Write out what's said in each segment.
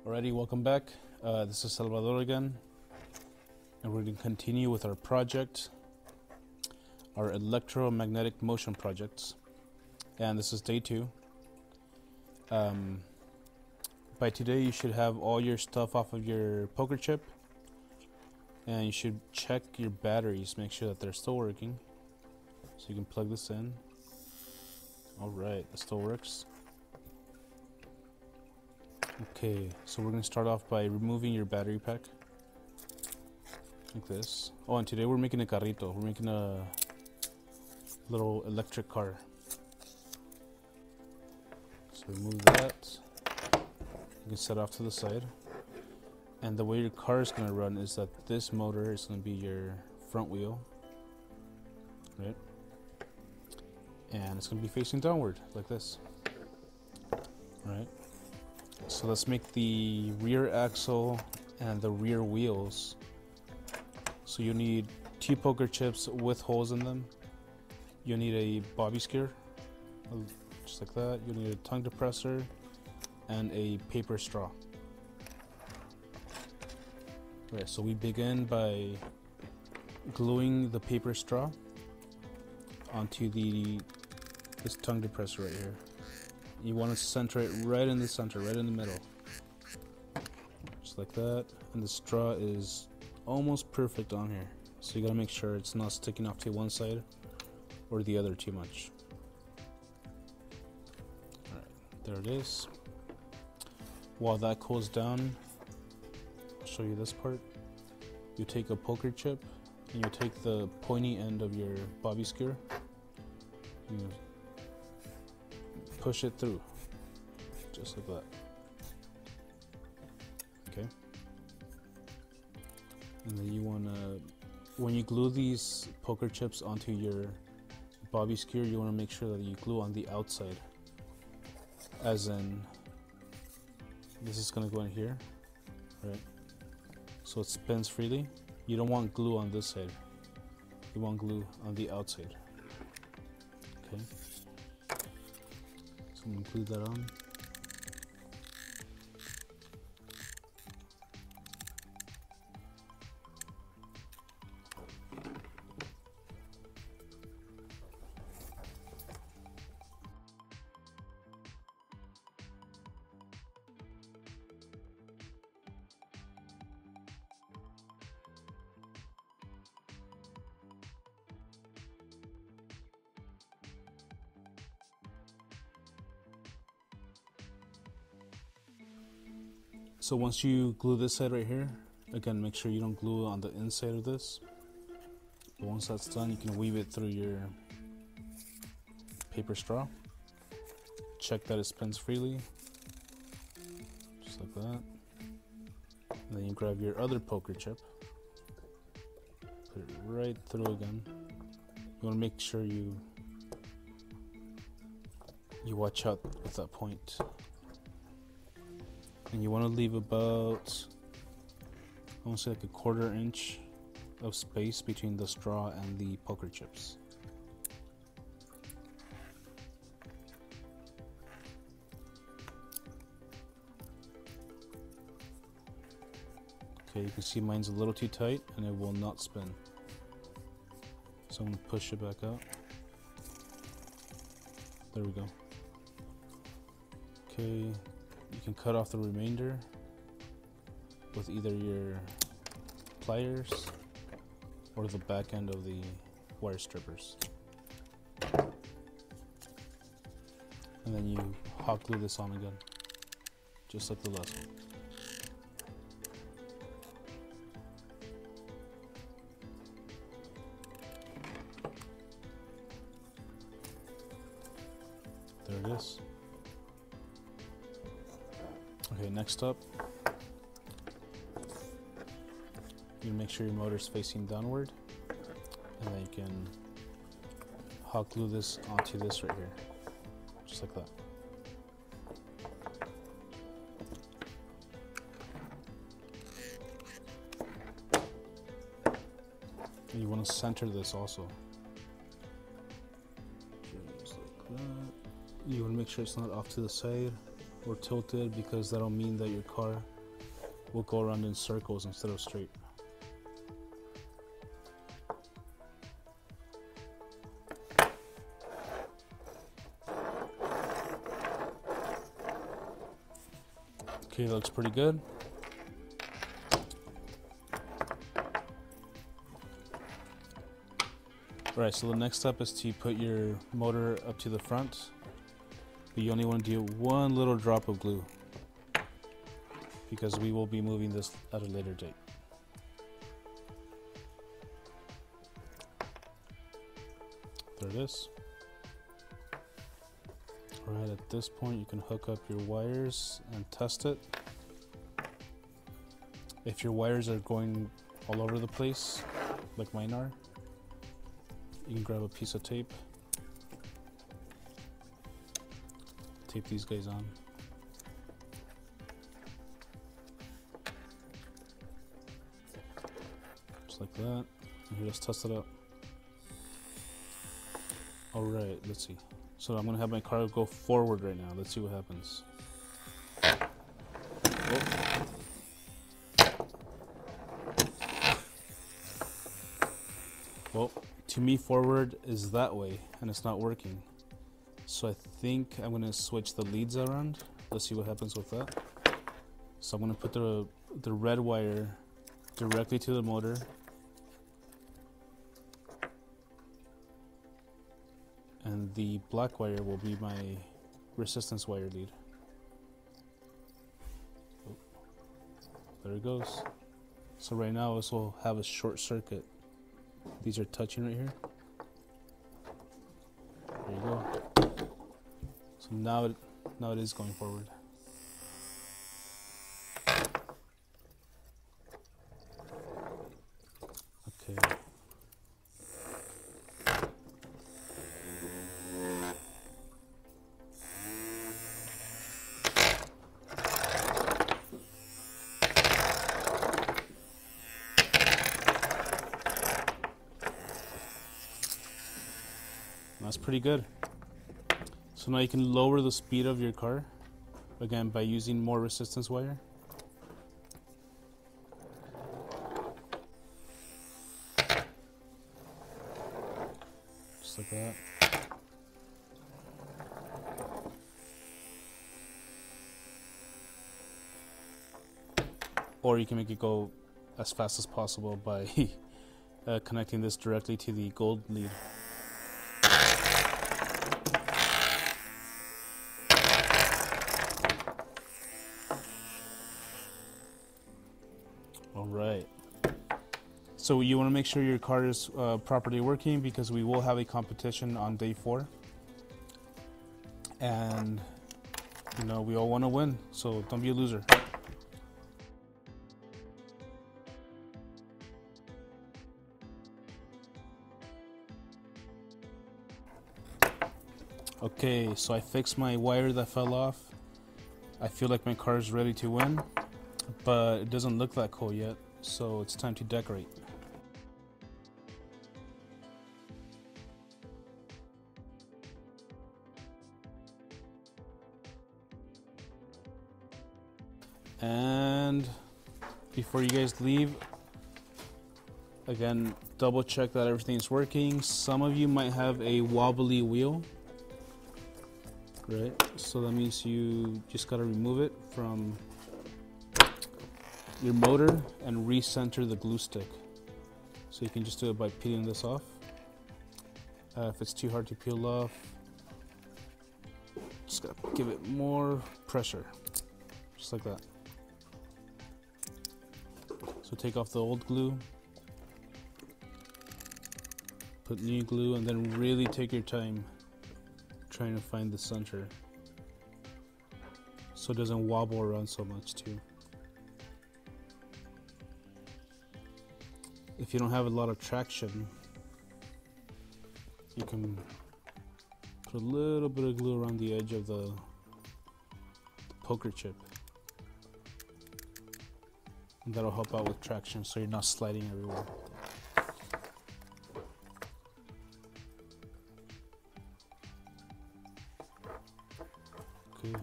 Alrighty, welcome back. This is Salvador again, and we're going to continue with our project, our electromagnetic motion projects, and this is day 2. By today, you should have all your stuff off of your poker chip, and you should check your batteries, make sure that they're still working. So you can plug this in. Alright, that still works. Okay, so we're going to start off by removing your battery pack, like this. Oh, and today we're making a carrito. We're making a little electric car. So remove that. You can set it off to the side. And the way your car is going to run is that this motor is going to be your front wheel, right? And it's going to be facing downward, like this. Right? So let's make the rear axle and the rear wheels. So you need 2 poker chips with holes in them. You need a bobby skewer, just like that. You need a tongue depressor and a paper straw. Alright, so we begin by gluing the paper straw onto this tongue depressor right here. You want to center it right in the center, right in the middle. Just like that. And the straw is almost perfect on here. So you gotta make sure it's not sticking off to one side or the other too much. Alright, there it is. While that cools down, I'll show you this part. You take a poker chip and you take the pointy end of your bobby skewer. You push it through, just like that. Okay. And then you wanna, when you glue these poker chips onto your bobby skewer, you wanna make sure that you glue on the outside. As in, this is gonna go in here, right? So it spins freely. You don't want glue on this side. You want glue on the outside. Okay. So I'm going to glue that on. So once you glue this side right here, again, make sure you don't glue on the inside of this. But once that's done, you can weave it through your paper straw. Check that it spins freely, just like that. And then you grab your other poker chip, put it right through again. You want to make sure you watch out with that point. And you want to leave about, I want to say like a 1/4 inch of space between the straw and the poker chips. Okay, you can see mine's a little too tight and it will not spin. So I'm going to push it back out. There we go. Okay. You can cut off the remainder with either your pliers or the back end of the wire strippers. And then you hot glue this on again, just like the last one. There it is. Okay, next up, you make sure your motor is facing downward, and then you can hot glue this onto this right here, just like that. And you want to center this also, just like that. You want to make sure it's not off to the side or tilted, because that'll mean that your car will go around in circles instead of straight. Okay, that looks pretty good. Alright, so the next step is to put your motor up to the front, but you only want to do one little drop of glue because we will be moving this at a later date. There it is. Alright, at this point you can hook up your wires and test it. If your wires are going all over the place, like mine are, you can grab a piece of tape, tape these guys on. Just like that. And here, let's test it out. Alright, let's see. So I'm going to have my car go forward right now. Let's see what happens. Well, to me forward is that way and it's not working. So I think I'm going to switch the leads around. Let's see what happens with that. So I'm going to put the red wire directly to the motor. And the black wire will be my resistance wire lead. Oh, there it goes. So right now this will have a short circuit. These are touching right here. There you go. So now it is going forward. Okay. That's pretty good. So now you can lower the speed of your car, again, by using more resistance wire. Just like that. Or you can make it go as fast as possible by connecting this directly to the gold lead. Alright, so you want to make sure your car is properly working because we will have a competition on day 4. And, you know, we all want to win, so don't be a loser. Okay, so I fixed my wire that fell off. I feel like my car is ready to win, but it doesn't look that cool yet, so it's time to decorate. And before you guys leave, again, double check that everything's working. Some of you might have a wobbly wheel, right? So that means you just gotta remove it from your motor and recenter the glue stick. So you can just do it by peeling this off. If it's too hard to peel off, just gotta give it more pressure, just like that. So take off the old glue, put new glue, and then really take your time trying to find the center so it doesn't wobble around so much too. If you don't have a lot of traction, you can put a little bit of glue around the edge of the poker chip. And that'll help out with traction so you're not sliding everywhere. Okay,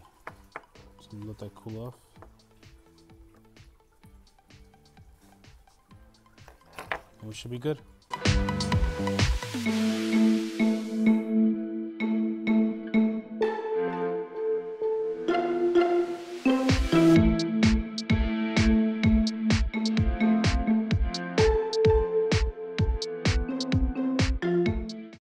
so let that cool off. and we should be good.